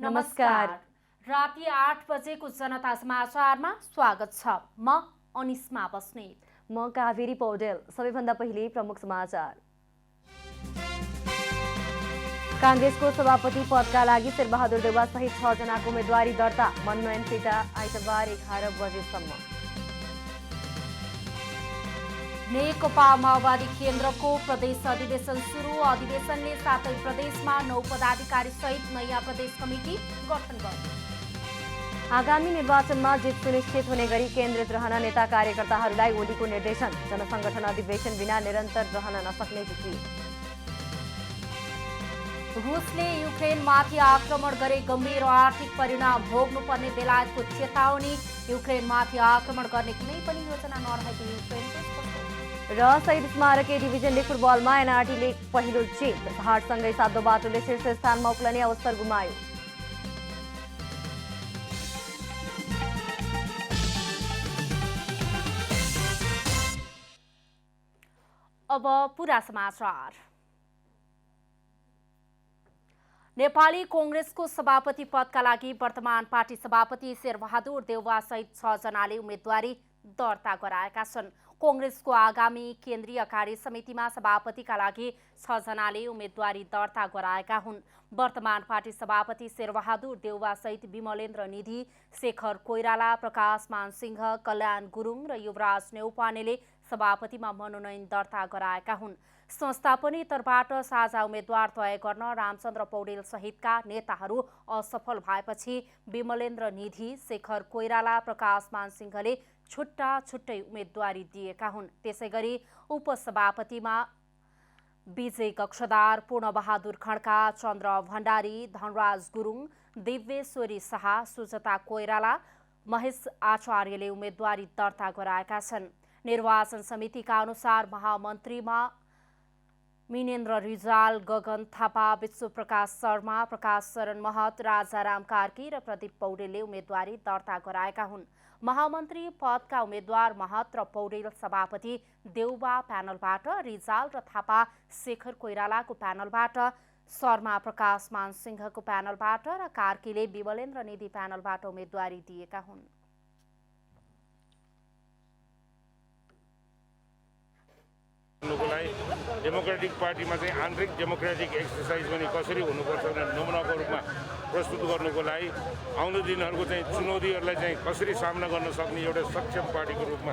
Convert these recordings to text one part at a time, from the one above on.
नमस्कार। राति 8 बजेको जनता समाचारमा स्वागत छ। म अनिस्मा बस्नेत। म कावेरी पौडेल। सबैभन्दा पहिले प्रमुख समाचार। कांग्रेसको सभापति पदका लागि शेरबहादुर देउवा सहित 6 जनाको उम्मेदवारी दर्ता। मनोनयन फिर्ता आइतबार 11 बजेसम्म। नेकपा माओवादी केन्द्रको प्रदेश अधिवेशन सुरु। अधिवेशनले 7 प्रदेशमा 9 पदाधिकारी सहित नयाँ प्रदेश कमिटी गठन गर्यो। आगामी निर्वाचनमा जित सुनिश्चित हुने गरी केन्द्रित रहन नेता कार्यकर्ताहरूलाई ओलीको निर्देशन। जनसंगठन अधिवेशन बिना निरन्तर रहन नसक्ने जिकी। रुसले युक्रेनमाथि आक्रमण गरे गम्भीर आर्थिक परिणाम भोग्नुपर्ने बेलायतको चेतावनी। युक्रेनमाथि आक्रमण गर्ने कुनै पनि योजना नरहेको युक्रेनको र शहीद स्मारक ए डिभिजन लिग फुटबलमा एनआरटीले पहिलो जित। हाटसँगै सातो बाटोले शीर्ष स्थानमा उक्लने अवसर गुमायो। अब पूरा समाचार। नेपाली कांग्रेसको सभापति पदका लागि वर्तमान पार्टी सभापति शेरबहादुर देउवा सहित 6 जनाले उम्मेदवारी दर्ता गराएका छन्। कांग्रेसको आगामी केन्द्रीय कार्य समितिमा सभापतिका लागि 6 जनाले उम्मेदवारी दर्ता गराएका हुन्। वर्तमान पार्टी सभापति शेरबहादुर देउवा सहित विमलेन्द्र निधि, शेखर कोइराला, प्रकाश मानसिंह, कल्याण गुरुङ र युवराज नेउपानेले सभापतिमा मनोनयन दर्ता गराएका हुन्। संस्थापनीतर्फबाट साझा उम्मेद्वार तय गर्न रामचन्द्र पौडेल सहितका नेताहरू असफल भएपछि विमलेन्द्र निधि, शेखर कोइराला, प्रकाश मानसिंहले छुट्टा छुट्टै उम्मेदवारी दिएका हुन्। त्यसैगरी उपसभापतिमा विजय कक्षदार, पूर्णबहादुर खड्का, चन्द्र भण्डारी, धनराज गुरुङ, दिव्येश्वरी शाह, सुजता कोइराला, महेश आचार्यले उम्मेदवारी दर्ता गराएका छन्। निर्वाचन समितिका अनुसार महामन्त्रीमा मिनेन्द्र रिजाल, गगन थापा, विश्वप्रकाश शर्मा, प्रकाश शरण महत, राजाराम कार्की र प्रदीप पौडेलले उम्मेदवारी दर्ता गराएका हुन्। महामन्त्री पदका उम्मेद्वार महत र पौडेल सभापति देउवा प्यानलबाट, रिजाल र थापा शेखर कोइरालाको प्यानलबाट, शर्मा प्रकाश मानसिंहको प्यानलबाट र कार्कीले विमलेन्द्र निधि प्यानलबाट उम्मेदवारी दिएका हुन्। डेमोक्रेटिक पार्टीमा चाहिँ आन्तरिक डेमोक्रेटिक एक्सर्साइज पनि कसरी हुनुपर्छ भनेर नमुनाको रूपमा प्रस्तुत गर्नुको लागि आउँदो दिनहरूको चाहिँ चुनौतीहरूलाई चाहिँ कसरी सामना गर्न सक्ने एउटा सक्षम पार्टीको रूपमा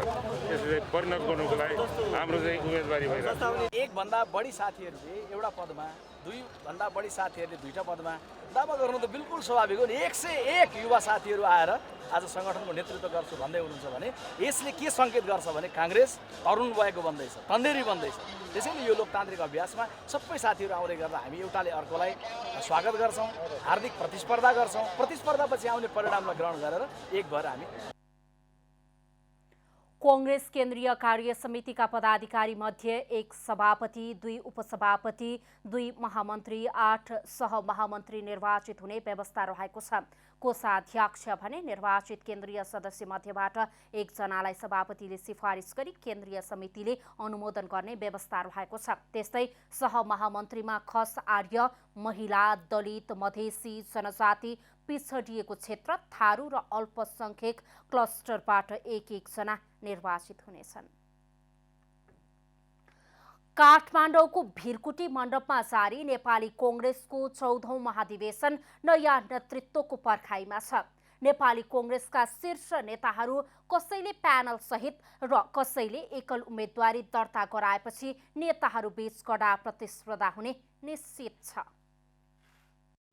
यसलाई परिणत गर्नुको लागि हाम्रो चाहिँ उम्मेदवारी भइरहेको छ। एकभन्दा बढी साथीहरूले एउटा पदमा, 2 भन्दा बढी साथीहरूले 2टा पदमा दावा गर्नु त बिल्कुल स्वाभाविक हो नि। 101 युवा साथीहरू आएर आज सङ्गठनको नेतृत्व गर्छु भन्दै हुनुहुन्छ भने यसले के सङ्केत गर्छ भने काङ्ग्रेस तरुण भएको बन्दैछ, तन्देरी बन्दैछ। त्यसैले यो लोकतान्त्रिक अभ्यासमा सबै साथीहरू आउँदै गर्दा हामी एउटाले अर्कोलाई स्वागत गर्छौँ, हार्दिक प्रतिस्पर्धा गर्छौँ। प्रतिस्पर्धापछि आउने परिणामलाई ग्रहण गरेर एक भएर हामी कांग्रेस केन्द्रीय कार्य समितिका पदाधिकारी मध्ये 1 सभापति, 2 उपसभापति, 2 महामन्त्री, 8 सहमहामन्त्री निर्वाचित हुने व्यवस्था रहेको छ। कोषाध्यक्ष भने निर्वाचित केन्द्रीय सदस्य मध्येबाट 1 जनालाई सभापतिले सिफारिस गरी केन्द्रीय समितिले अनुमोदन गर्ने व्यवस्था रहेको छ। त्यस्तै सहमहामन्त्रीमा खस, आर्य, महिला, दलित, मधेसी, जनजाति, पिछडिएको क्षेत्र, थारू र अल्पसंख्यक क्लस्टरबाट 1-1 जना निर्वाचित हुनेछन्। काठमाडौँको भिरकुटी मण्डपमा जारी नेपाली कांग्रेसको 14औं महाधिवेशन नयाँ नेतृत्वको पर्खाइमा छ। नेपाली कांग्रेसका शीर्ष नेताहरू कसैले प्यानल सहित र कसैले एकल उम्मेदवारी दर्ता गराएपछि नेताहरू बीच कडा प्रतिस्पर्धा हुने निश्चित छ।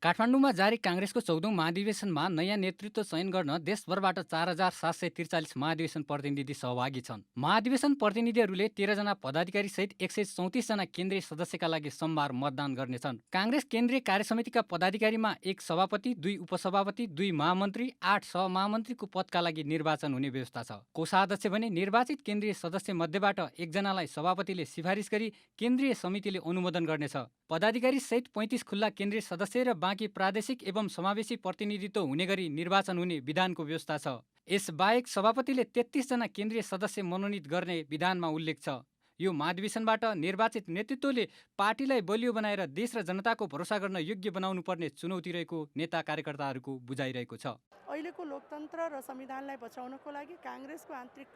काठमाडौँमा जारी काङ्ग्रेसको 14औं महाधिवेशनमा नयाँ नेतृत्व चयन गर्न देशभरबाट 4743 महाधिवेशन प्रतिनिधि सहभागी छन्। महाधिवेशन प्रतिनिधिहरूले 13 जना पदाधिकारी सहित 134 जना केन्द्रीय सदस्यका लागि सोमबार मतदान गर्नेछन्। काङ्ग्रेस केन्द्रीय कार्यसमितिका पदाधिकारीमा 1 सभापति, 2 उपसभापति, 2 महामन्त्री, 8 सहमहामन्त्रीको पदका लागि निर्वाचन हुने व्यवस्था छ। कोषाध्यक्ष भने निर्वाचित केन्द्रीय सदस्य मध्येबाट 1 जनालाई सभापतिले सिफारिस गरी केन्द्रीय समितिले अनुमोदन गर्नेछ। पदाधिकारी सहित 35 खुल्ला केन्द्रीय सदस्य र बाँकी प्रादेशिक एवं समावेशी प्रतिनिधित्व हुने गरी निर्वाचन हुने विधानको व्यवस्था छ। यसबाहेक सभापतिले 33 जना केन्द्रीय सदस्य मनोनित गर्ने विधानमा उल्लेख छ। यो महाधिवेशनबाट निर्वाचित नेतृत्वले पार्टीलाई बलियो बनाएर देश र जनताको भरोसा गर्न योग्य बनाउनु पर्ने चुनौती रहेको नेता कार्यकर्ताहरूको बुझाइरहेको छ। अहिलेको लोकतन्त्र र संविधानलाई बचाउनको लागि काङ्ग्रेसको आन्तरिक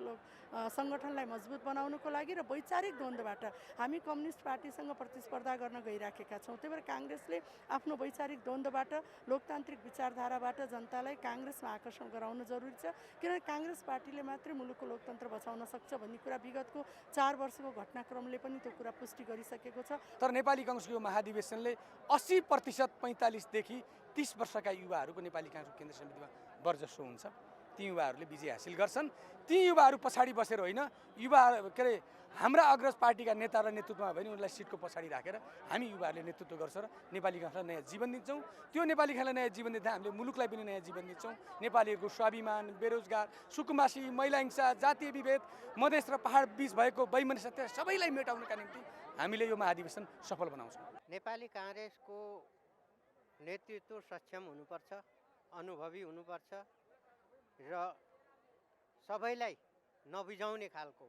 सङ्गठनलाई मजबुत बनाउनको लागि र वैचारिक द्वन्द्वबाट हामी कम्युनिस्ट पार्टीसँग प्रतिस्पर्धा गर्न गइराखेका छौँ। त्यही भएर काङ्ग्रेसले आफ्नो वैचारिक द्वन्द्वबाट लोकतान्त्रिक विचारधाराबाट जनतालाई काङ्ग्रेसमा आकर्षण गराउनु जरुरी छ, किनभने काङ्ग्रेस पार्टीले मात्रै मुलुकको लोकतन्त्र बचाउन सक्छ भन्ने कुरा विगतको 4 वर्षको घटनाक्रमले पनि त्यो कुरा पुष्टि गरिसकेको छ। तर नेपाली काङ्ग्रेसको महाधिवेशनले 80% 45 देखि 30 वर्षका युवाहरूको नेपाली काङ्ग्रेसको केन्द्र समितिमा वर्चस्व हुन्छ। ती युवाहरूले विजय हासिल गर्छन्। ती युवाहरू पछाडि बसेर होइन, युवा के अरे हाम्रा अग्रज पार्टीका नेता र नेतृत्वमा भने उनलाई सिटको पछाडि राखेर हामी युवाहरूले नेतृत्व गर्छ र नेपाली काङ्ग्रेसलाई नयाँ जीवन दिन्छौँ। त्यो नेपाली काङ्ग्रेसलाई नयाँ जीवन दिँदा हामीले मुलुकलाई पनि नयाँ जीवन दिन्छौँ। नेपालीहरूको स्वाभिमान, बेरोजगार, सुकुम्बासी, महिला हिंसा, जातीय विभेद, मधेस र पहाड बीच भएको वैमनस्यता सबैलाई मेटाउनका निम्ति हामीले यो महाधिवेशन सफल बनाउँछौँ। नेपाली काङ्ग्रेसको नेतृत्व सक्षम हुनुपर्छ, अनुभवी हुनुपर्छ र सबैलाई नबिजाउने खालको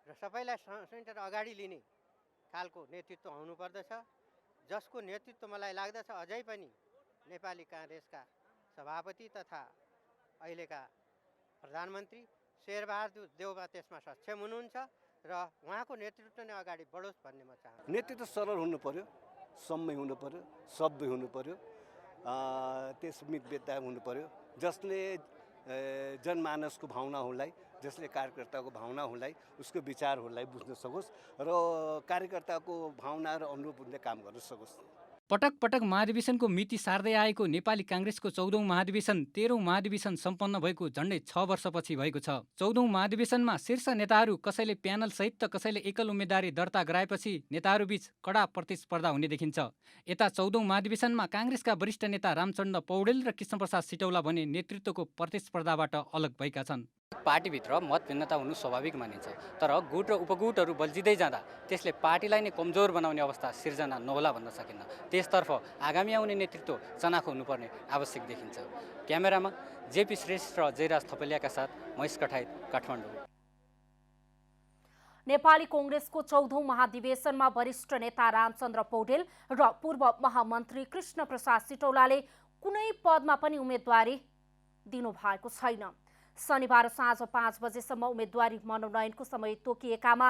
र सबैलाई सेन्टर अगाडि लिने खालको नेतृत्व हुनुपर्दछ, जसको नेतृत्व मलाई लाग्दछ अझै पनि नेपाली काङ्ग्रेसका सभापति तथा अहिलेका प्रधानमन्त्री शेरबहादुर देउवा त्यसमा सक्षम हुनुहुन्छ र उहाँको नेतृत्व नै अगाडि बढोस् भन्ने म चाहन्छु। नेतृत्व सरल हुनु पर्यो, सम्य हुनु पर्यो, सभ्य हुनु पर्यो, त्यसमितव्यता हुनु पर्यो, जसले जनमानसको भावनाहरूलाई, जसले कार्यकर्ताको भावनाहरूलाई, उसको विचारहरूलाई बुझ्न सकोस् र कार्यकर्ताको भावना र अनुरूप हुँदै काम गर्न सकोस्। पटक पटक महाधिवेशनको मिति सार्दै आएको नेपाली काङ्ग्रेसको 14औं महाधिवेशन 13औं महाधिवेशन सम्पन्न भएको झन्डै 6 वर्षपछि भएको छ। 14औं महाधिवेशनमा शीर्ष नेताहरू कसैले प्यानल सहित त कसैले एकल उम्मेदवारी दर्ता गराएपछि नेताहरूबीच कडा प्रतिस्पर्धा हुने देखिन्छ। यता 14औं महाधिवेशनमा काङ्ग्रेसका वरिष्ठ नेता रामचन्द्र पौडेल र कृष्णप्रसाद सिटौला भने नेतृत्वको प्रतिस्पर्धाबाट अलग भएका छन्। पार्टीभित्र मतभिन्नता हुनु स्वाभाविक मानिन्छ, तर गुट र उपगुटहरू बल्झिँदै जाँदा त्यसले पार्टीलाई नै कमजोर बनाउने अवस्था सिर्जना नहोला भन्न सकिन्न। त्यसतर्फ आगामी आउने नेतृत्व चनाखो हुनुपर्ने आवश्यक देखिन्छ। क्यामेरामा जेपी श्रेष्ठ र जयराज थपलियाका साथ महेश कठायत, काठमाडौँ। नेपाली कांग्रेसको 14औं महाधिवेशनमा वरिष्ठ नेता रामचन्द्र पौडेल र पूर्व महामन्त्री कृष्णप्रसाद सिटौलाले कुनै पदमा पनि उम्मेदवारी दिनुभएको छैन। शनिबार साँझ 5 बजेसम्म उम्मेदवारी मनोनयनको समय तोकिएकामा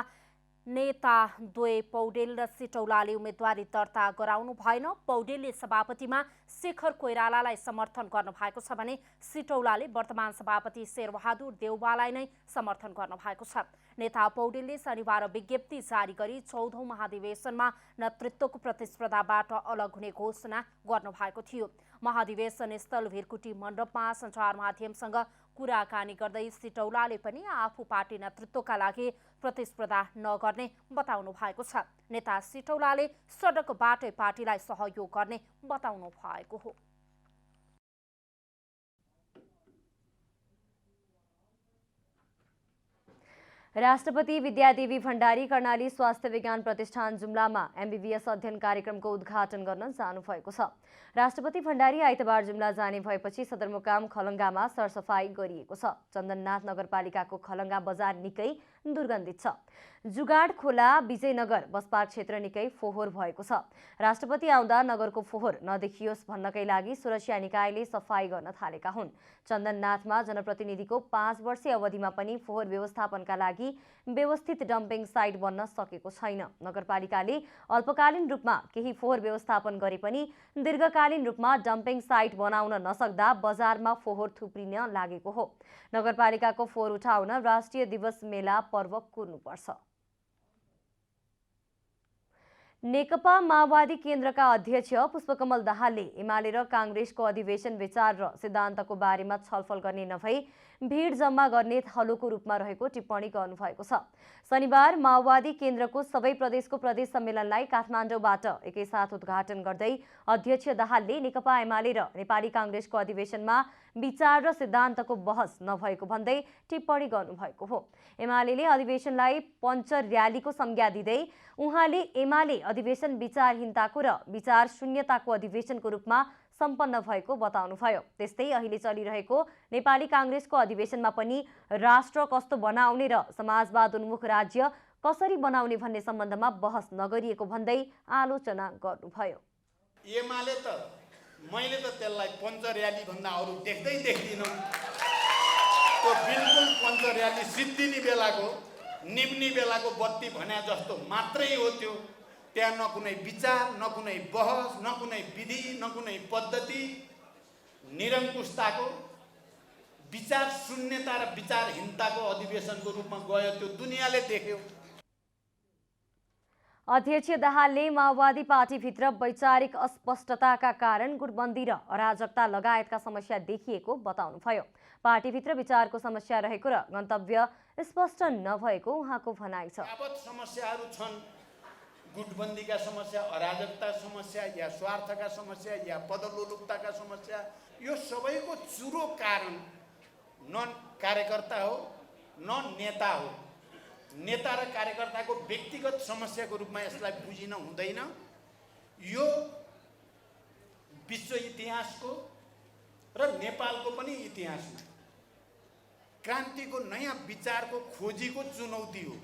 नेता द्वय पौडेल र सिटौलाले उम्मेदवारी दर्ता गराउनु भएन। पौडेलले सभापतिमा शेखर कोइरालालाई समर्थन गर्नु भएको छ भने सिटौलाले वर्तमान सभापति शेरबहादुर देउवालाई नै समर्थन गर्नु भएको छ। नेता पौडेलले शनिबार विज्ञप्ति जारी गरी 14औं महाधिवेशनमा नेतृत्वको प्रतिस्पर्धाबाट अलग हुने घोषणा गर्नु भएको थियो। महाधिवेशन स्थल भिरकुटी मण्डपमा सञ्चार माध्यमसँग कुराकानी गर्दै सिटौलाले पनि आफू पार्टी नेतृत्वका लागि प्रतिस्पर्धा नगर्ने बताउनु भएको छ। नेता सिटौलाले सडकबाटै पार्टीलाई सहयोग गर्ने बताउनु भएको हो। राष्ट्रपति विद्यादेवी भण्डारी कर्णाली स्वास्थ्य विज्ञान प्रतिष्ठान जुम्लामा एमबीबीएस अध्ययन कार्यक्रमको उद्घाटन गर्न जानुभएको छ। राष्ट्रपति भण्डारी आइतबार जुम्ला जाने भएपछि सदरमुकाम खलङ्गामा सरसफाई गरिएको छ। चन्दननाथ नगरपालिकाको खलङ्गा बजार निकै दुर्गन्धित छ। जुगाड खोला विजयनगर बसपार्क क्षेत्र निकै फोहोर भएको छ। राष्ट्रपति आउँदा नगरको फोहोर नदेखियोस् भन्नकै लागि सुरक्षा निकायले सफाई गर्न थालेका हुन्। चन्दननाथमा जनप्रतिनिधिको 5 वर्षीय अवधिमा पनि फोहोर व्यवस्थापनका लागि व्यवस्थित डम्पिङ साइट बन्न सकेको छैन। नगरपालिकाले अल्पकालीन रूपमा केही फोहोर व्यवस्थापन गरे पनि दीर्घकालीन रूपमा डम्पिङ साइट बनाउन नसक्दा बजारमा फोहोर थुप्रिन लागेको हो। नगरपालिकाको फोहोर उठाउन राष्ट्रिय दिवस मेला पर्व कुर्नुपर्छ। नेकपा माओवादी केन्द्रका अध्यक्ष पुष्पकमल दाहालले एमाले र काङ्ग्रेसको अधिवेशन विचार र सिद्धान्तको बारेमा छलफल गर्ने नभई भीड जम्मा गर्ने थलोको रूपमा रहेको टिप्पणी गर्नुभएको छ। शनिबार माओवादी केन्द्रको सबै प्रदेशको प्रदेश सम्मेलनलाई काठमाडौँबाट एकैसाथ उद्घाटन गर्दै अध्यक्ष दाहालले नेकपा एमाले र नेपाली काङ्ग्रेसको अधिवेशनमा विचार र सिद्धान्तको बहस नभएको भन्दै टिप्पणी गर्नुभएको हो। एमाले अधिवेशनलाई पञ्चर र्यालीको संज्ञा दिँदै उहाँले एमाले अधिवेशन विचारहीनताको र विचार शून्यताको अधिवेशनको रूपमा सम्पन्न भएको बताउनुभयो। त्यस्तै अहिले चलिरहेको नेपाली काङ्ग्रेसको अधिवेशनमा पनि राष्ट्र कस्तो बनाउने र समाजवाद उन्मुख राज्य कसरी बनाउने भन्ने सम्बन्धमा बहस नगरिएको भन्दै आलोचना गर्नुभयो। एमाले त मैले त त्यसलाई पञ्च र्याली भन्दा अरू देख्दिनँ। त्यो बिल्कुल पञ्च र्याली सिद्धिने बेलाको निम्नी बेलाको बत्ती भन्या जस्तो मात्रै हो त्यो। त्यहाँ न कुनै विचार, न कुनै बहस, न कुनै विधि, न कुनै पद्धति, निरङ्कुशताको विचार शून्यता र विचारहीनताको अधिवेशनको रूपमा गयो। त्यो दुनियाँले देख्यो। अध्यक्ष दाहालले माओवादी पार्टीभित्र वैचारिक अस्पष्टताका कारण गुटबन्दी र अराजकता लगायतका समस्या देखिएको बताउनुभयो। पार्टीभित्र विचारको समस्या रहेको र गन्तव्य स्पष्ट नभएको उहाँको भनाइ छ। यावत समस्याहरू छन्, गुटबन्दीका समस्या, अराजकता समस्या, या स्वार्थका समस्या, या पदलोलुपताका समस्या, यो सबैको चुरो कारण न कार्यकर्ता हो न नेता हो। नेता र कार्यकर्ताको व्यक्तिगत समस्याको रूपमा यसलाई बुझिन हुँदैन। यो विश्व इतिहासको र नेपालको पनि इतिहासमा क्रान्तिको नयाँ विचारको खोजीको चुनौती हो।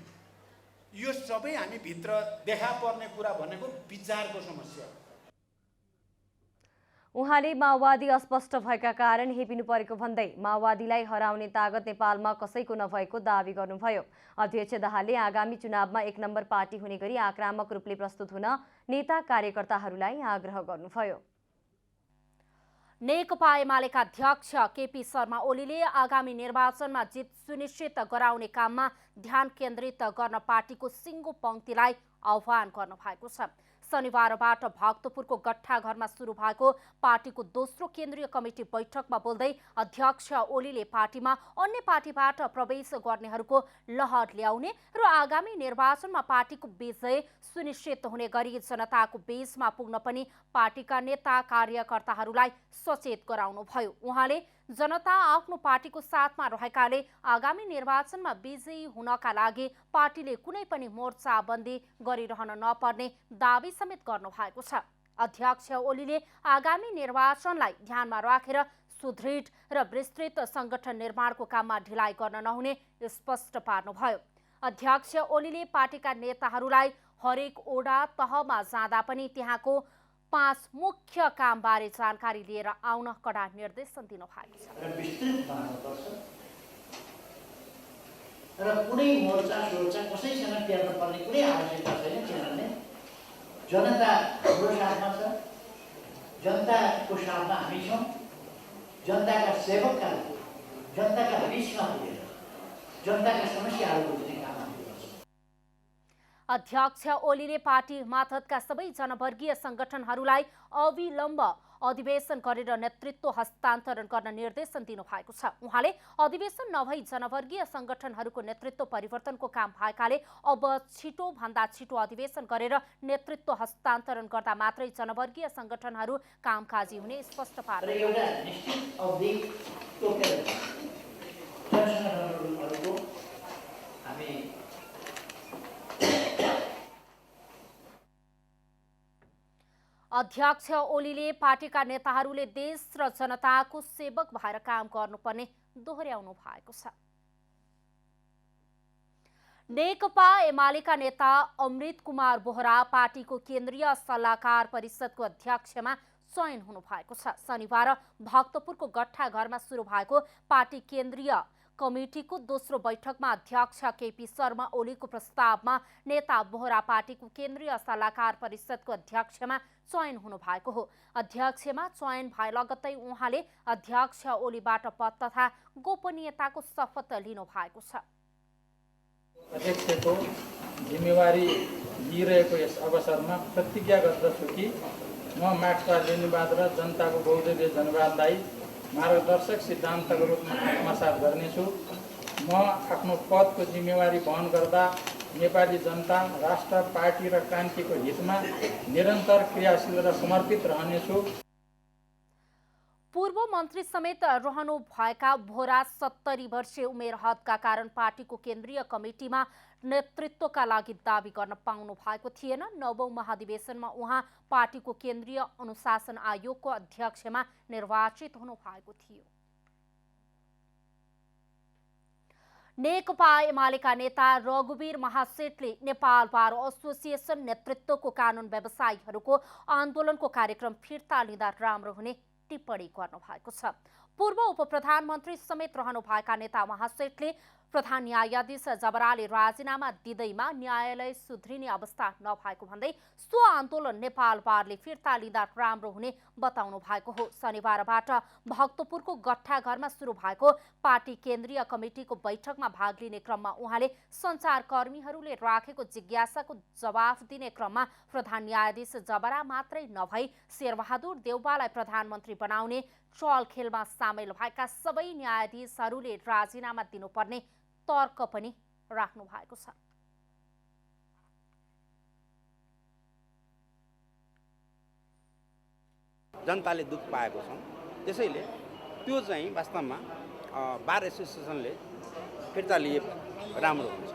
यो सबै हामी भित्र देखा पर्ने कुरा भनेको विचारको समस्या हो। उहाँले माओवादी अस्पष्ट भएका कारण हेपिनु परेको भन्दै माओवादीलाई हराउने तागत नेपालमा कसैको नभएको दावी गर्नुभयो। अध्यक्ष दाहालले आगामी चुनावमा 1 नम्बर पार्टी हुने गरी आक्रामक रूपले प्रस्तुत हुन नेता कार्यकर्ताहरूलाई आग्रह गर्नुभयो। नेकपा एमालेका अध्यक्ष केपी शर्मा ओलीले आगामी निर्वाचनमा जित सुनिश्चित गराउने काममा ध्यान केन्द्रित गर्न पार्टीको सिङ्गो पङ्क्तिलाई आह्वान गर्नुभएको छ। शनिबारबाट भक्तपुरको गट्ठाघरमा सुरु भएको पार्टीको दोस्रो केन्द्रीय कमिटी बैठकमा बोल्दै अध्यक्ष ओलीले पार्टीमा अन्य पार्टीबाट प्रवेश गर्नेहरूको लहर ल्याउने र आगामी निर्वाचनमा पार्टीको विजय सुनिश्चित हुने गरी जनताको बीचमा पुग्न पनि पार्टीका नेता कार्यकर्ताहरूलाई सचेत गराउनुभयो। उहाँले जनता आफ्नो पार्टीको साथमा रहेकाले आगामी निर्वाचनमा विजयी हुनका लागि पार्टीले कुनै पनि मोर्चाबन्दी गरिरहन नपर्ने दावी समेत गर्नुभएको छ। अध्यक्ष ओलीले आगामी निर्वाचनलाई ध्यानमा राखेर सुदृढ र विस्तृत संगठन निर्माणको काममा ढिलाइ गर्न नहुने स्पष्ट पार्नुभयो। अध्यक्ष ओलीले पार्टीका नेताहरूलाई हरेक ओडा तहमा जाँदा पनि त्यहाँको 5 मुख्य कामबारे जानकारी लिएर आउन कडा निर्देशन दिनुभएको छ। विस्तृत बनाउनुपर्छ र कुनै मोर्चा सोर्चा कसैसँग टेर्न पर्ने कुनै आवश्यकता छैन, किनभने जनता हाम्रो साथमा छ, जनताको साथमा हामी छौँ, जनताका सेवकका रूपमा, जनताका बिचमा पुगेर जनताका समस्याहरू बुझ्ने काम हामी गर्छौँ। अध्यक्ष ओलीले पार्टी मातहतका सबै जनवर्गीय संगठनहरूलाई अविलम्ब अधिवेशन गरेर नेतृत्व हस्तान्तरण गर्न निर्देशन दिनुभएको छ। उहाँले अधिवेशन नभई जनवर्गीय संगठनहरूको नेतृत्व परिवर्तनको काम भएकाले अब छिटो भन्दा छिटो अधिवेशन गरेर नेतृत्व हस्तान्तरण गर्दा मात्रै जनवर्गीय संगठनहरू कामकाजी हुने स्पष्ट पार्नु। एउटा निश्चित अवधि तोकेर जनसंगठनहरूको हामी अध्यक्ष ओलीले पार्टीका नेताहरूले देश र जनताको सेवक भएर काम गर्नुपर्ने दोहोर्याउनु भएको छ। नेकपा एमालेका नेता अमृत कुमार बोहरा पार्टीको केन्द्रीय सल्लाहकार परिषदको अध्यक्षमा चयन हुनु भएको छ। शनिबार भक्तपुरको गट्ठाघरमा सुरु भएको पार्टी केन्द्रीय कमिटीको दोस्रो बैठकमा अध्यक्ष केपी शर्मा ओलीको प्रस्तावमा नेता बोहरा पार्टीको केन्द्रीय सल्लाहकार परिषदको अध्यक्षमा चयन हुनु भएको हो। अध्यक्षमा चयन भए लगत्तै उहाँले अध्यक्ष ओलीबाट पद तथा गोपनीयताको शपथ लिनु भएको छ। अध्यक्षको जिम्मेवारी लिइरहेको यस अवसरमा प्रतिज्ञा गर्दछु कि म मार्क्सवाद र जनताको बहुदलीय जनवादलाई मार्गदर्शक सिद्धान्तको रूपमा आत्मसात गर्नेछु। म आफ्नो पदको जिम्मेवारी वहन गर्दा नेपाली जनता, राष्ट्र, पार्टी र क्रान्तिको हितमा निरन्तर क्रियाशील र समर्पित रहनेछु। पूर्व मन्त्री समेत रहनु भएका बोहरा 70 वर्षीय उमेर हदका कारण पार्टीको केन्द्रीय कमिटीमा नेतृत्वका लागि दावी गर्न पाउनु भएको थिएन। 9औं महाधिवेशनमा उहाँ पार्टीको केन्द्रीय अनुशासन आयोगको अध्यक्षमा निर्वाचित हुनु भएको थियो। नेकपा एमालेका नेता रघुवीर महासेठले नेपाल बार एसोसिएसन नेतृत्वको कानुन व्यवसायीहरूको आन्दोलनको कार्यक्रम फिर्ता लिँदा राम्रो हुने टिप्पणी गर्नुभएको छ। पूर्व उपप्रधानमन्त्री समेत रहनुभएका नेता महासेठले प्रधान न्यायाधीश जबराले राजीनामा दिँदैमा न्यायालय सुध्रिने अवस्था नभएको भन्दै सो आन्दोलन नेपाल बारले फिर्ता लिँदा राम्रो हुने बताउनु भएको हो। शनिबारबाट भक्तपुरको गट्ठाघरमा सुरु भएको पार्टी केन्द्रीय कमिटिको बैठकमा भाग लिने क्रममा उहाँले सञ्चारकर्मीहरूले राखेको जिज्ञासाको जवाफ दिने क्रममा प्रधान न्यायाधीश जबरा मात्रै नभई शेरबहादुर देउवालाई प्रधानमन्त्री बनाउने चलखेलमा सामेल भएका सबै न्यायाधीशहरूले राजीनामा दिनुपर्ने तर्क पनि राख्नु भएको छ। जनताले दुःख पाएको छौँ, त्यसैले त्यो चाहिँ वास्तवमा बार एसोसिएसनले फिर्ता लिए राम्रो हुन्छ।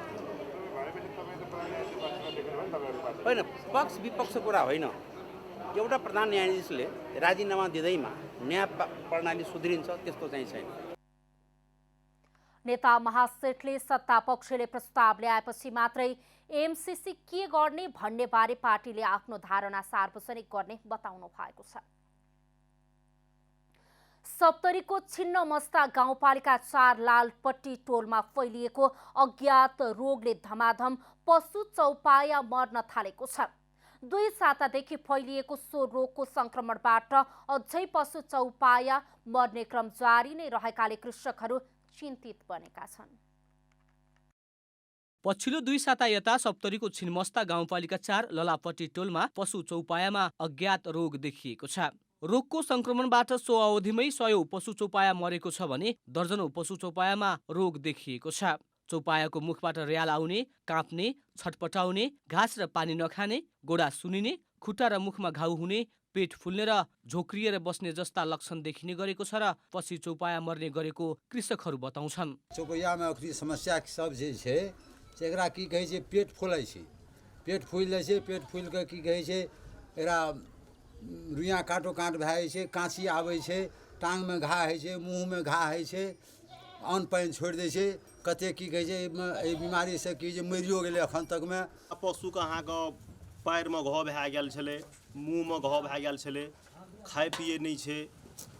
होइन, पक्ष विपक्ष कुरा होइन। एउटा प्रधान न्यायाधीशले राजीनामा दिँदैमा न्याय प्रणाली सुध्रिन्छ त्यस्तो चाहिँ छैन। नेता महासेठले सत्ता पक्षले प्रस्ताव ल्याएपछि मात्रै एमसीसी के गर्ने भन्ने बारे पार्टीले आफ्नो धारणा सार्वजनिक गर्ने बताउनु भएको छ। सप्तरीको छिन्नमस्ता गाउँपालिका 4 लालपट्टी टोलमा फैलिएको अज्ञात रोगले धमाधम पशु चौपाया मर्न थालेको छ। 2 सातादेखि फैलिएको सो रोगको संक्रमणबाट अझै पशु चौपाया मर्ने क्रम जारी नै रहेकाले कृषकहरू चिन्तित बनेका छन्। पछिल्लो 2 साता यता सप्तरीको छिन्मस्ता गाउँपालिका 4 ललापट्टी टोलमा पशु चौपायामा अज्ञात रोग देखिएको छ। रोगको संक्रमणबाट सो अवधिमै 100 पशु चौपाया मरेको छ भने दर्जनौं पशु चौपायामा रोग देखिएको छ। चौपायाको मुखबाट र्याल आउने, काँप्ने, छटपटाउने, घाँस र पानी नखाने, गोडा सुनिने, खुट्टा र मुखमा घाउ हुने, पेट फुल्ने र झोक्रिएर बस्ने जस्ता लक्षण देखिने गरेको छ र पशु चौपाया मर्ने गरेको कृषकहरू बताउँछन्। चौपायामा ओकरी समस्या सब जे छै से एकरा की कहै छै पेट फुलै छै। पेट फुलि लै छै, पेट फुलि कऽ की कहै छै एकरा रुइयाँ काटो काट भए जाइ छै, काँची आबै छै, टाङ्गमे घा होइ छै, मुँहमे घा होइ छै, अन्न पानि छोड़ि दै छै। कते की कहै छै एहि बीमारीसँ की जे मरियो गेलै एखन तकमे। पशुके अहाँके पैरमे घाव भए गेल छलै, मुँहमे घाव भए गेल छलै, खाइ पिए नहि छै,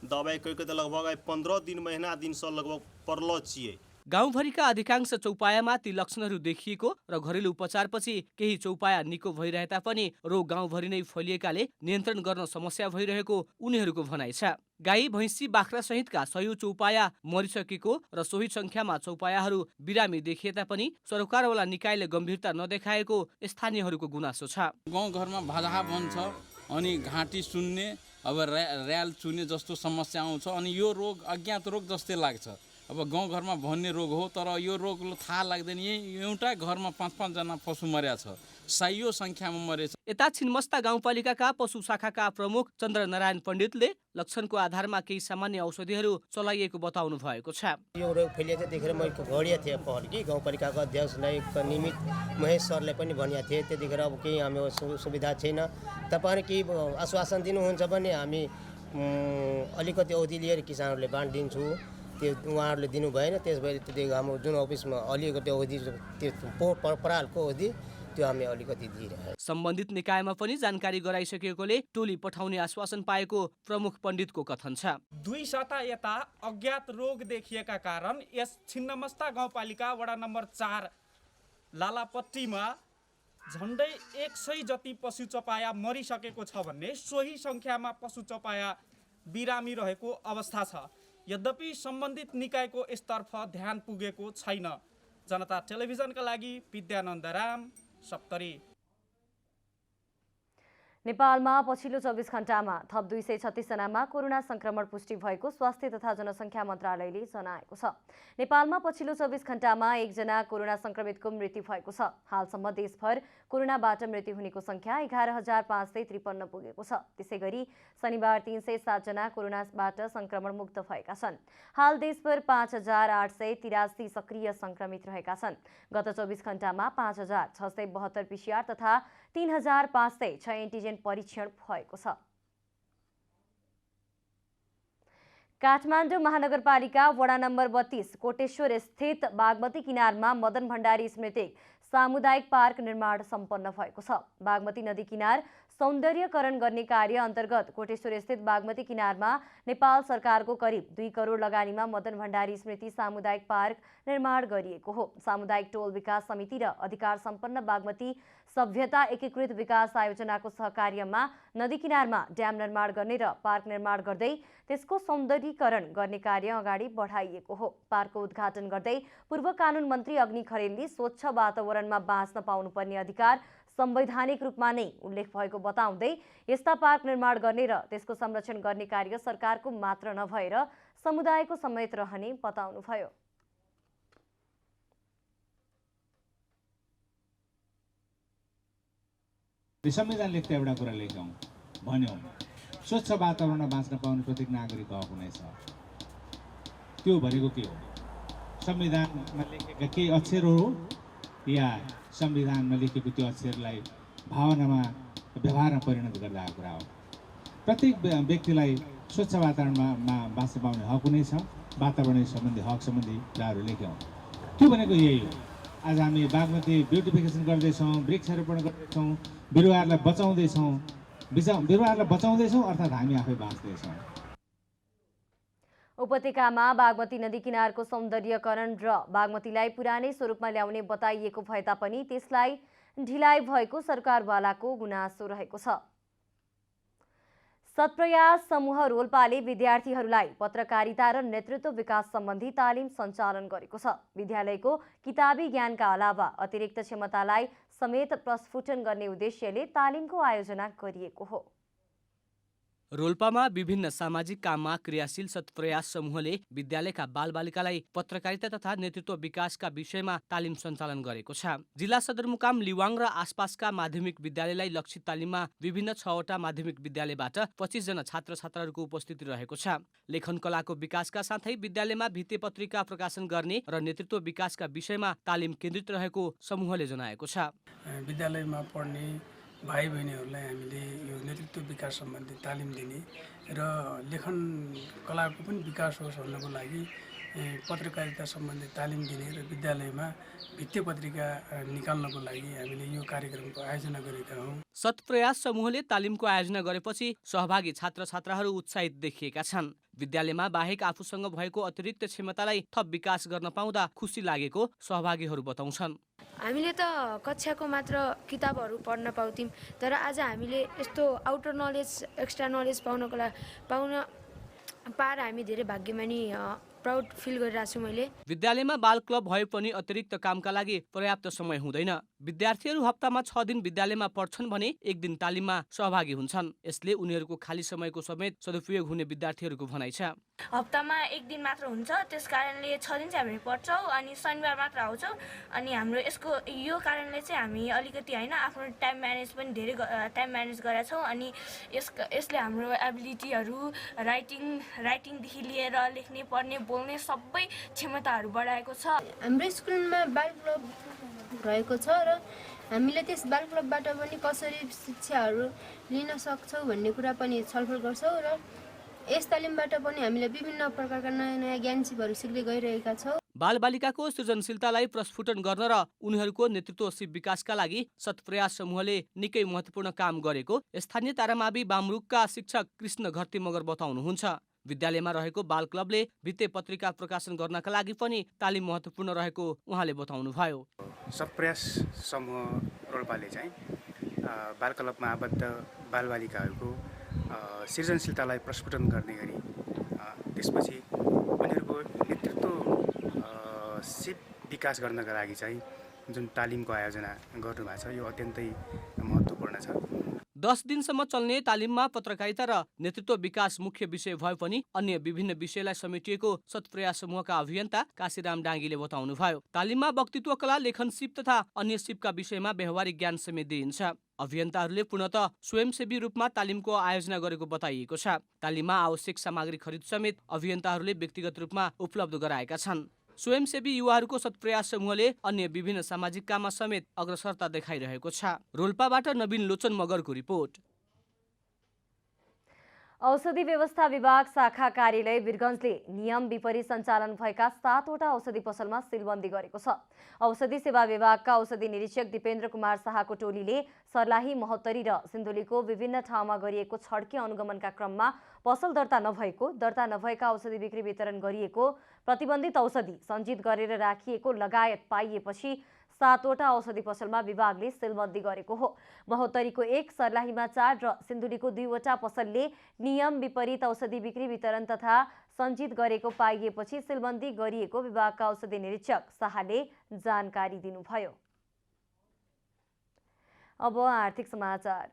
दबाइ करिके तऽ लगभग 15 दिन महीना दिनसँ लगभग पड़लो छियै। गाउँभरिका अधिकांश चौपायामा ती लक्षणहरू देखिएको र घरेलु उपचारपछि केही चौपाया निको भइरहेता पनि रोग गाउँभरि नै फैलिएकाले नियन्त्रण गर्न समस्या भइरहेको उनीहरूको भनाइ छ। गाई, भैँसी, बाख्रा सहितका 100 चौपाया मरिसकेको र सोही संख्यामा चौपायाहरू बिरामी देखिएता पनि सरकारवाला निकायले गम्भीरता नदेखाएको स्थानीयहरूको गुनासो छ। गाउँघरमा भाजा बन्छ अनि घाँटी सुन्ने, अब र्याल चुने जस्तो समस्या आउँछ अनि यो रोग अज्ञात रोग जस्तै लाग्छ। अब गाउँघरमा भन्ने रोग हो तर यो रोग थाहा लाग्दैन। एउटा घरमा 5-5 जना पशु मर्या छ, 100 संख्यामा मरेछ। यता छिन्मस्ता गाउँपालिकाका पशु शाखाका प्रमुख चन्द्रनारायण पण्डितले लक्षणको आधारमा केही सामान्य औषधिहरू चलाइएको बताउनु भएको छ। यो रोग फैलिएको देखेर मैले घडिया थिएँ पहल कि गाउँपालिकाको अध्यक्ष निमित महेश सरले पनि भनिया थिए। त्यतिखेर अब केही हाम्रो सुविधा छैन, तपाईँहरू केही आश्वासन दिनुहुन्छ भने हामी अलिकति अवधि लिएर किसानहरूले बाँडिदिन्छु। त्यो उहाँहरूले दिनु भएन। त्यस भएर त्यो हाम्रो जुन अफिसमा अलिकति अवधि त्यो परालको अवधि त्यो हामी अलिकति दिइरहेको। सम्बन्धित निकायमा पनि जानकारी गराइसकेकोले टोली पठाउने आश्वासन पाएको प्रमुख पण्डितको कथन छ। 2 साता यता अज्ञात रोग देखिएका कारण यस छिन्नमस्ता गाउँपालिका वडा नम्बर 4 लालापट्टीमा झन्डै 100 जति पशु चौपाया मरिसकेको छ भन्ने सोही संख्यामा पशु चौपाया बिरामी रहेको अवस्था छ। यद्यपि सम्बन्धित निकायको यसतर्फ ध्यान पुगेको छैन। जनता टेलिभिजनका लागि विद्यानन्द राम, सप्तरी। नेपालमा पछिल्लो 24 घण्टामा थप 236 जनामा कोरोना संक्रमण पुष्टि भएको स्वास्थ्य तथा जनसङ्ख्या मन्त्रालयले जनाएको छ। नेपालमा पछिल्लो 24 घण्टामा 1 जना कोरोना संक्रमितको मृत्यु भएको छ। हालसम्म देशभर कोरोनाबाट मृत्यु हुनेको संख्या 11,553 पुगेको छ। त्यसैगरी शनिबार 307 जना कोरोनाबाट संक्रमण मुक्त भएका छन्। हाल देशभर 5,883 सक्रिय संक्रमित रहेका छन्। गत 24 घण्टामा 5,672 PCR तथा 3,506 एन्टिजेन परीक्षण भएको छ। काठमाडौँ महानगरपालिका वडा नम्बर 32 कोटेश्वर स्थित बागमती किनारमा मदन भण्डारी स्मृति सामुदायिक पार्क निर्माण सम्पन्न भएको छ। बागमती नदी किनार सौन्दर्यकरण गर्ने कार्य अन्तर्गत कोटेश्वर स्थित बागमती किनारमा नेपाल सरकारको करिब 2 करोड लगानीमा मदन भण्डारी स्मृति सामुदायिक पार्क निर्माण गरिएको हो। सामुदायिक टोल विकास समिति र अधिकार सम्पन्न बागमती सभ्यता एकीकृत विकास आयोजनाको सहकार्यमा नदी किनारमा ड्याम निर्माण गर्ने र पार्क निर्माण गर्दै त्यसको सौन्दर्यीकरण गर्ने कार्य अगाडि बढाइएको हो। पार्कको उद्घाटन गर्दै पूर्व कानुन मन्त्री अग्नि खरेलले स्वच्छ वातावरणमा बाँच्न पाउनुपर्ने अधिकार संवैधानिक रूपमा नै उल्लेख भएको बताउँदै यस्ता पार्क निर्माण गर्ने र त्यसको संरक्षण गर्ने कार्य सरकारको मात्र नभएर समुदायको समेत रहने बताउनुभयो। संविधान लेख्दा एउटा कुरा लेख्यौँ भन्यौँ स्वच्छ वातावरणमा बाँच्न पाउने प्रत्येक नागरिकको हक हुनेछ। त्यो भनेको के हो? संविधानमा लेखेका केही अक्षरहरू हो या संविधानमा लेखेको त्यो अक्षरलाई भावनामा व्यवहारमा परिणत गर्दा कुरा हो। प्रत्येक व्यक्तिलाई स्वच्छ वातावरणमा बाँच्न पाउने हक हुनेछ। वातावरण सम्बन्धी हक सम्बन्धी कुराहरू लेख्यौँ। त्यो भनेको यही हो। आज हामी बागमती ब्युटिफिकेसन गर्दैछौँ, वृक्षारोपण गर्दैछौँ, बिरुवाहरूलाई बचाउँदैछौँ अर्थात् हामी आफै बाँच्दैछौँ। उपत्यकामा बागमती नदी किनारको सौन्दर्यकरण र बागमतीलाई पुरानै स्वरूपमा ल्याउने बताइएको भए तापनि त्यसलाई ढिलाइ भएको सरकारवालाको गुनासो रहेको छ। सत्प्रयास समूह रोल्पाले विद्यार्थीहरूलाई पत्रकारिता र नेतृत्व विकास सम्बन्धी तालिम सञ्चालन गरेको छ। विद्यालयको किताबी ज्ञानका अलावा अतिरिक्त क्षमतालाई समेत प्रस्फुटन गर्ने उद्देश्यले तालिमको आयोजना गरिएको हो। रोल्पामा विभिन्न सामाजिक काममा क्रियाशील सत्प्रयास समूहले विद्यालयका बालबालिकालाई पत्रकारिता तथा नेतृत्व विकासका विषयमा तालिम सञ्चालन गरेको छ। जिल्ला सदरमुकाम लिवाङ र आसपासका माध्यमिक विद्यालयलाई लक्षित तालिममा विभिन्न 6वटा माध्यमिक विद्यालयबाट 25 जना छात्र छात्राहरूको उपस्थिति रहेको छ। लेखन कलाको विकासका साथै विद्यालयमा भित्ते पत्रिका प्रकाशन गर्ने र नेतृत्व विकासका विषयमा तालिम केन्द्रित रहेको समूहले जनाएको छ। विद्यालयमा पढ्ने भाइ बहिनीहरूलाई हामीले यो नेतृत्व विकास सम्बन्धी तालिम दिने र लेखन कलाको पनि विकास होस् भन्नको लागि पत्रकारिता सम्बन्धी तालिम दिने र विद्यालयमा भित्ते पत्रिका निकाल्नको लागि हामीले यो कार्यक्रमको आयोजना गरेका हौँ। सत्प्रयास समूहले तालिमको आयोजना गरेपछि सहभागी छात्र छात्राहरू उत्साहित देखिएका छन्। विद्यालयमा बाहेक आफूसँग भएको अतिरिक्त क्षमतालाई थप विकास गर्न पाउँदा खुसी लागेको सहभागीहरू बताउँछन्। हामीले त कक्षाको मात्र किताबहरू पढ्न पाउँथ्यौँ, तर आज हामीले यस्तो आउटर नलेज एक्स्ट्रा नलेज पाउन पाएर हामी धेरै भाग्यमानी प्राउड फिल गरिरहेको छु। मैले विद्यालयमा बाल क्लब भए पनि अतिरिक्त कामका लागि पर्याप्त समय हुँदैन। विद्यार्थीहरू हप्तामा 6 दिन विद्यालयमा पढ्छन् भने 1 दिन तालिममा सहभागी हुन्छन्। यसले उनीहरूको खाली समयको समेत सदुपयोग हुने विद्यार्थीहरूको भनाइ छ। हप्तामा 1 दिन मात्र हुन्छ, त्यस कारणले 6 दिन चाहिँ हामी पढ्छौँ अनि शनिबार मात्र आउँछौँ। अनि हाम्रो यो कारणले चाहिँ हामी अलिकति होइन आफ्नो टाइम म्यानेज पनि धेरै टाइम म्यानेज गरेका छौँ। अनि यसले हाम्रो एबिलिटीहरू राइटिङदेखि लिएर लेख्ने पढ्ने बोल्ने सबै क्षमताहरू बढाएको छ। हाम्रो स्कुलमा बाल क्लब रहेको छ र हामीले त्यस बाल क्लबबाट पनि कसरी शिक्षाहरू लिन सक्छौँ भन्ने कुरा पनि छलफल गर्छौँ र यस तालिमबाट पनि हामीले विभिन्न प्रकारका नयाँ नयाँ ज्ञानसिपहरू सिक्दै गइरहेका छौँ। बालबालिकाको सृजनशीलतालाई प्रस्फुटन गर्न र उनीहरूको नेतृत्व विकासका लागि सत्प्रयास समूहले निकै महत्त्वपूर्ण काम गरेको स्थानीय तारामावि बामरुकका शिक्षक कृष्ण घरती मगर बताउनुहुन्छ। विद्यालयमा रहेको बाल क्लबले भित्ते पत्रिका प्रकाशन गर्नका लागि पनि तालिम महत्त्वपूर्ण रहेको उहाँले बताउनुभयो। सत्प्रयास समूह रोल्पाले चाहिँ बाल क्लबमा आबद्ध बालबालिकाहरूको सृजनशीलतालाई प्रस्फुटन गर्ने गरी त्यसपछि उनीहरूको नेतृत्व विकास गर्नका लागि चाहिँ जुन तालिमको आयोजना गर्नुभएको छ यो अत्यन्तै महत्त्वपूर्ण छ। 10 दिनसम्म चल्ने तालिममा पत्रकारिता र नेतृत्व विकास मुख्य विषय भए पनि अन्य विभिन्न विषयलाई समेटिएको सत्प्रयास समूहका अभियन्ता काशीराम डाङ्गीले बताउनुभयो। तालिममा वक्तित्व कला, लेखन सिप तथा अन्य सिपका विषयमा व्यवहारिक ज्ञान समेत दिइन्छ। अभियन्ताहरूले पूर्णतः स्वयंसेवी रूपमा तालिमको आयोजना गरेको बताइएको छ। तालिममा आवश्यक सामग्री खरिद समेत अभियन्ताहरूले व्यक्तिगत रूपमा उपलब्ध गराएका छन्। स्वयंसेवी युवाहरूको सत्प्रयास समूहले अन्य विभिन्न सामाजिक काममा समेत अग्रसरता देखाइरहेको छ। रोल्पाबाट नवीन लोचन मगरको रिपोर्ट। औषधि व्यवस्था विभाग शाखा कार्यालय वीरगञ्जले नियम विपरीत सञ्चालन भएका 7वटा औषधि पसलमा सिलबन्दी गरेको छ। औषधि सेवा विभागका औषधि निरीक्षक दिपेन्द्र कुमार शाहको टोलीले सर्लाही, महोत्तरी र सिन्धुलीको विभिन्न ठाउँमा गरिएको छड्के अनुगमनका क्रममा पसल दर्ता नभएका औषधि बिक्री वितरण गरिएको, प्रतिबन्धित औषधि सञ्चित गरेर राखिएको लगायत पाइएपछि 7वटा औषधि पसलमा विभागले सिलबन्दी गरेको हो। महोत्तरीको 1, सर्लाहीमा 4 र सिन्धुलीको 2वटा पसलले नियम विपरीत औषधि बिक्री वितरण तथा सञ्चित गरेको पाइएपछि सिलबन्दी गरिएको विभागका औषधि निरीक्षक शाहले जानकारी दिनुभयो। अब आर्थिक समाचार।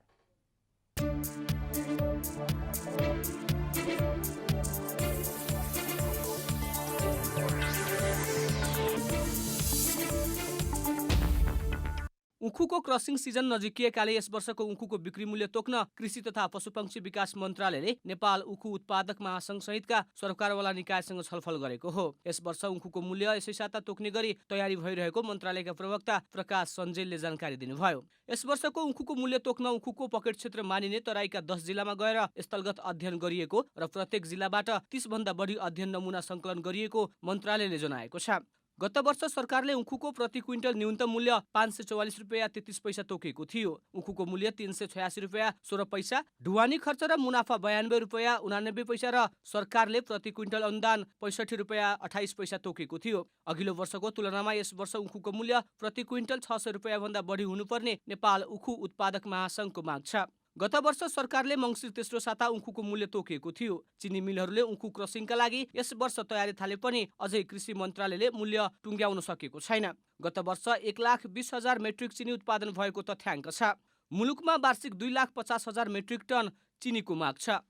उखुको क्रसिङ सिजन नजिकिएकाले यस वर्षको उखुको बिक्री मूल्य तोक्न कृषि तथा पशुपक्षी विकास मन्त्रालयले नेपाल उखु उत्पादक महासंघ सहितका सरकारवाला निकायसँग छलफल गरेको हो। यस वर्ष उखुको मूल्य यसै साता तोक्ने गरी तयारी भइरहेको मन्त्रालयका प्रवक्ता प्रकाश सञ्जेलले जानकारी दिनुभयो। यस वर्षको उखुको मूल्य तोक्न उखुको पकेट क्षेत्र मानिने तराईका 10 जिल्लामा गएर स्थलगत अध्ययन गरिएको र प्रत्येक जिल्लाबाट 30 भन्दा बढी अध्ययन नमुना सङ्कलन गरिएको मन्त्रालयले जनाएको छ। गत वर्ष सरकारले उखुको प्रति क्विन्टल न्यूनतम मूल्य 544 रुपियाँ 33 पैसा तोकेको थियो। उखुको मूल्य 386 रुपियाँ 16 पैसा, ढुवानी खर्च र मुनाफा 92 रुपियाँ 89 पैसा र सरकारले प्रति क्विन्टल अनुदान 65 रुपियाँ 28 पैसा तोकेको थियो। अघिल्लो वर्षको तुलनामा यस वर्ष उखुको मूल्य प्रति क्विन्टल 600 रुपियाँ भन्दा बढी हुनुपर्ने नेपाल उखु उत्पादक महासंघको माग छ। गत वर्ष सरकारले मङ्सिर तेस्रो साता उखुको मूल्य तोकेको थियो। चिनी मिलहरूले उखु क्रसिङका लागि यस वर्ष तयारी थाले पनि अझै कृषि मन्त्रालयले मूल्य टुङ्ग्याउन सकेको छैन। गत वर्ष 1,20,000 मेट्रिक चिनी उत्पादन भएको तथ्याङ्क छ। मुलुकमा वार्षिक 2,50,000 मेट्रिक टन चिनीको माग छ।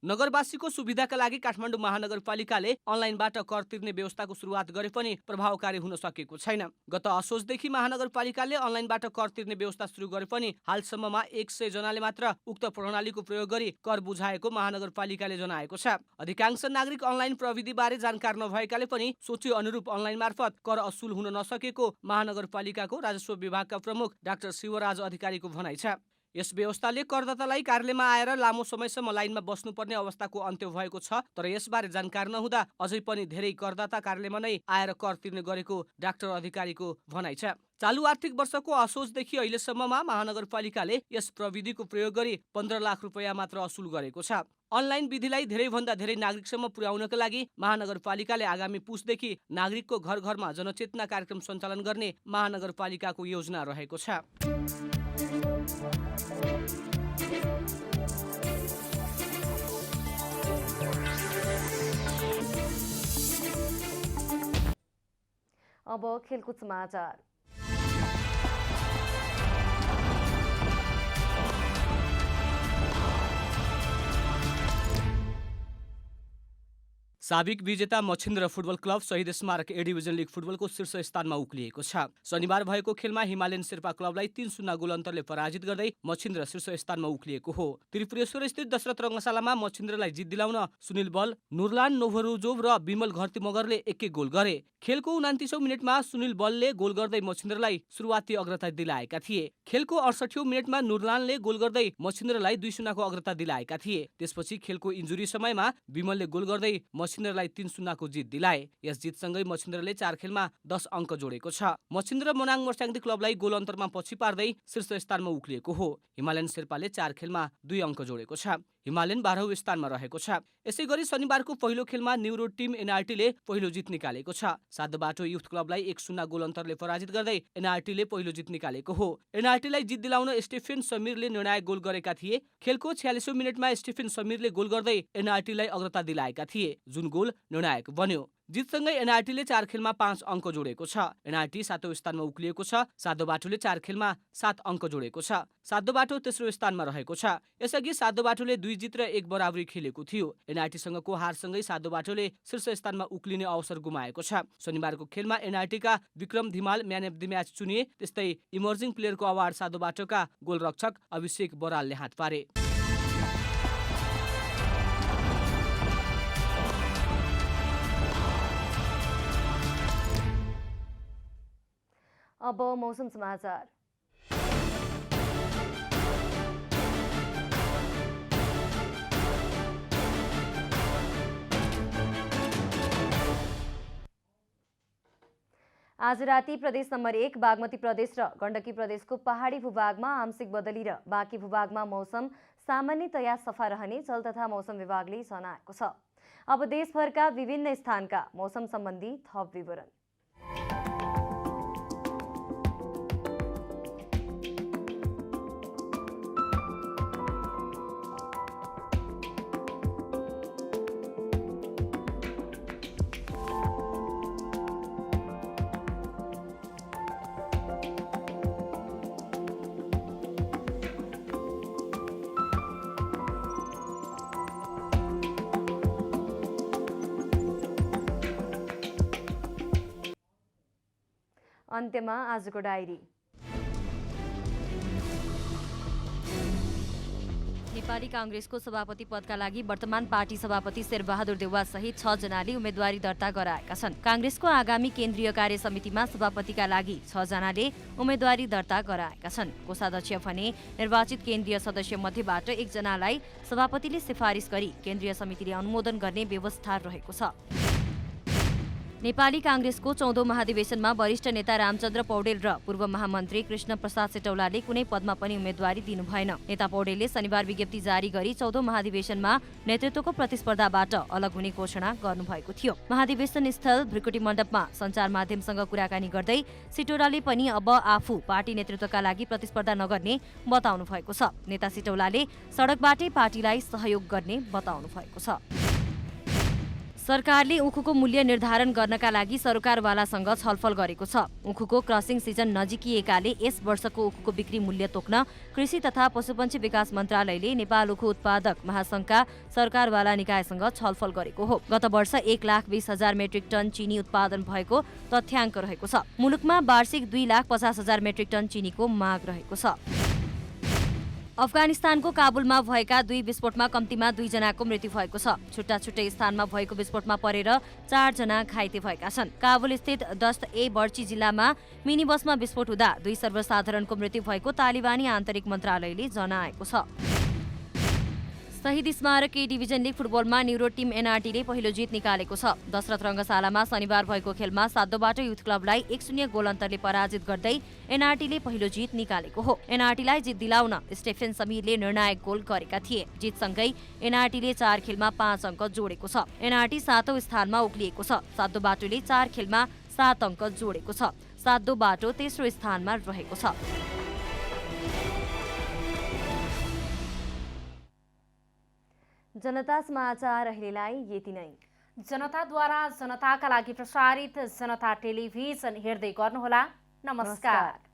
नगरवासीको सुविधाका लागि काठमाडौँ महानगरपालिकाले अनलाइनबाट कर तिर्ने व्यवस्थाको सुरुवात गरे पनि प्रभावकारी हुन सकेको छैन। गत असोजदेखि महानगरपालिकाले अनलाइनबाट कर तिर्ने व्यवस्था सुरु गरे पनि हालसम्ममा 100 जनाले मात्र उक्त प्रणालीको प्रयोग गरी कर बुझाएको महानगरपालिकाले जनाएको छ। अधिकांश नागरिक अनलाइन प्रविधिबारे जानकार नभएकाले पनि सोचे अनुरूप अनलाइन मार्फत कर असुल हुन नसकेको महानगरपालिकाको राजस्व विभागका प्रमुख डाक्टर शिवराज अधिकारीको भनाइ छ। यस व्यवस्थाले करदातालाई कार्यालयमा आएर लामो समयसम्म लाइनमा बस्नुपर्ने अवस्थाको अन्त्य भएको छ। तर यसबारे जानकार नहुँदा अझै पनि धेरै करदाता कार्यालयमा नै आएर कर तिर्ने गरेको डाक्टर अधिकारीको भनाइ छ। चालु आर्थिक वर्षको असोजदेखि अहिलेसम्ममा महानगरपालिकाले यस प्रविधिको प्रयोग गरी 15 लाख रुपियाँ मात्र असुल गरेको छ। अनलाइन विधिलाई धेरैभन्दा धेरै नागरिकसम्म पुर्याउनका लागि महानगरपालिकाले आगामी पुसदेखि नागरिकको घर घरमा जनचेतना कार्यक्रम सञ्चालन गर्ने महानगरपालिकाको योजना रहेको छ। अब खेलकुद समाचार। साबिक विजेता मछिन्द्र फुटबल क्लब शहीद स्मारक ए डिभिजन लिग फुटबलको शीर्ष स्थानमा उक्लिएको छ। शनिबार भएको खेलमा हिमालयन शेर्पा क्लबलाई 3-0 गोल अन्तरले पराजित गर्दै मछिन्द्र शीर्ष स्थानमा उक्लिएको हो। त्रिपुरेश्वर स्थित दशरथ रङ्गशालामा मछिन्द्रलाई जित दिलाउन सुनिल बल, नुरलान नोभरोजोभ र विमल घरती मगरले एक गोल गरे। खेलको 29औं मिनेटमा सुनिल बलले गोल गर्दै मछिन्द्रलाई सुरुवाती अग्रता दिलाएका थिए। खेलको 68औं मिनेटमा नुरलानले गोल गर्दै मछिन्द्रलाई 2-0 को अग्रता दिलाएका थिए। त्यसपछि खेलको इन्जुरी समयमा विमलले गोल गर्दै मछिन्द्रलाई 3-0 को जित दिलाए। यस जितसँगै मछिन्द्रले 4 खेलमा 10 अङ्क जोडेको छ। मछिन्द्र मनाङ मर्स्याङदी क्लबलाई गोल अन्तरमा पछि पार्दै शीर्ष स्थानमा उक्लिएको हो। हिमालयन शेर्पाले 4 खेलमा 2 अङ्क जोडेको छ। हिमालयन 12औं स्थानमा रहेको छ। यसैगरी शनिबारको पहिलो खेलमा न्युरो टिम एनआरटीले पहिलो जित निकालेको छ। साधोबाटो युथ क्लबलाई 1-0 गोल अन्तरले पराजित गर्दै एनआरटीले पहिलो जित निकालेको हो। एनआरटीलाई जित दिलाउन स्टेफेन समीरले निर्णायक गोल गरेका थिए। खेलको 46औं मिनेटमा स्टेफेन समीरले गोल गर्दै एनआरटीलाई अग्रता दिलाएका थिए, जुन गोल निर्णायक बन्यो। जितसँगै एनआरटीले 4 खेलमा 5 अङ्क जोडेको छ। एनआरटी 7औं स्थानमा उक्लिएको छ। साधोबाटोले 4 खेलमा 7 अङ्क जोडेको छ। साधोबाटो तेस्रो स्थानमा रहेको छ। यसअघि साधोबाटोले 2 जित र 1 बराबरी खेलेको थियो। एनआरटीसँगको हारसँगै साधोबाटोले शीर्ष स्थानमा उक्लिने अवसर गुमाएको छ। शनिबारको खेलमा एनआरटीका Bikram Dhimal man of the match चुनिए। त्यस्तै इमर्जिङ प्लेयरको अवार्ड साधोबाटोका गोलरक्षक अभिषेक बरालले हात पारे। अब मौसम समाचार। आज राति प्रदेश नम्बर 1 बागमती प्रदेश र गण्डकी प्रदेशको पहाडी भूभागमा आंशिक बदली र बाँकी भूभागमा मौसम सामान्यतया सफा रहने जल तथा मौसम विभागले जनाएको छ। अब देशभरका विभिन्न स्थानका मौसम सम्बन्धी थप विवरण। अन्त्यमा आजको डायरी। नेपाली कांग्रेसको सभापति पदका लागि वर्तमान पार्टी सभापति शेरबहादुर देउवा सहित 6 जनाले उम्मेदवारी दर्ता गराएका छन्। कांग्रेसको आगामी केन्द्रीय कार्य समितिमा सभापतिका लागि 6 जनाले उम्मेदवारी दर्ता गराएका छन्। कोषाध्यक्ष भने निर्वाचित केन्द्रीय सदस्य मध्येबाट 1 जनालाई सभापतिले सिफारिस गरी केन्द्रीय समितिले अनुमोदन गर्ने व्यवस्था रहेको छ। नेपाली कांग्रेसको 14औं महाधिवेशनमा वरिष्ठ नेता रामचन्द्र पौडेल र पूर्व महामन्त्री कृष्ण प्रसाद सिटौलाले कुनै पदमा पनि उम्मेदवारी दिनु भएन। नेता पौडेलले शनिबार विज्ञप्ति जारी गरी 14औं महाधिवेशनमा नेतृत्वको प्रतिस्पर्धाबाट अलग हुने घोषणा गर्नुभएको थियो। महाधिवेशन स्थल भ्रिकुटी मण्डपमा सञ्चार माध्यमसँग कुराकानी गर्दै सिटौलाले पनि अब आफू पार्टी नेतृत्वका लागि प्रतिस्पर्धा नगर्ने बताउनु भएको छ। नेता सिटौलाले सडकबाटै पार्टीलाई सहयोग गर्ने बताउनु भएको छ। सरकारले उखुको मूल्य निर्धारण गर्नका लागि सरकारवालासँग छलफल गरेको छ। उखुको क्रसिङ सिजन नजिकिएकाले यस वर्षको उखुको बिक्री मूल्य तोक्न कृषि तथा पशुपन्छी विकास मन्त्रालयले नेपाल उखु उत्पादक महासंघका सरकारवाला निकायसँग छलफल गरेको हो। गत वर्ष 1,20,000 मेट्रिक टन चिनी उत्पादन भएको तथ्याङ्क रहेको छ। मुलुकमा वार्षिक 2,50,000 मेट्रिक टन चिनीको माग रहेको छ। अफगानिस्तानको काबुलमा भएका 2 विस्फोटमा कम्तीमा 2 जनाको मृत्यु भएको छ। छुट्टा छुट्टै स्थानमा भएको विस्फोटमा परेर 4 जना घाइते भएका छन्। काबुल स्थित दस्त-ए बर्ची जिल्लामा मिनी बसमा विस्फोट हुँदा 2 सर्वसाधारणको मृत्यु भएको तालिबानी आन्तरिक मन्त्रालयले जनाएको छ। शहीद स्मारक ए डिभिजन लिग फुटबलमा न्युरो टिम एनआरटीले पहिलो जित निकालेको छ। दशरथ रङ्गशालामा शनिबार भएको खेलमा सातोबाटो युथ क्लबलाई 1-0 गोल अन्तरले पराजित गर्दै एनआरटीले पहिलो जित निकालेको हो। एनआरटीलाई जित दिलाउन स्टेफेन समीरले निर्णायक गोल गरेका थिए। जितसँगै एनआरटीले 4 खेलमा 5 अङ्क जोडेको छ। एनआरटी 7औं स्थानमा उक्लिएको छ। सातोबाटोले 4 खेलमा 7 अङ्क जोडेको छ। सातोबाटो तेस्रो स्थानमा रहेको छ। जनता समाचार अहिलेलाई यति नै। जनताद्वारा जनताका लागि प्रसारित जनता टेलिभिजन हेर्दै गर्नुहोला। नमस्कार।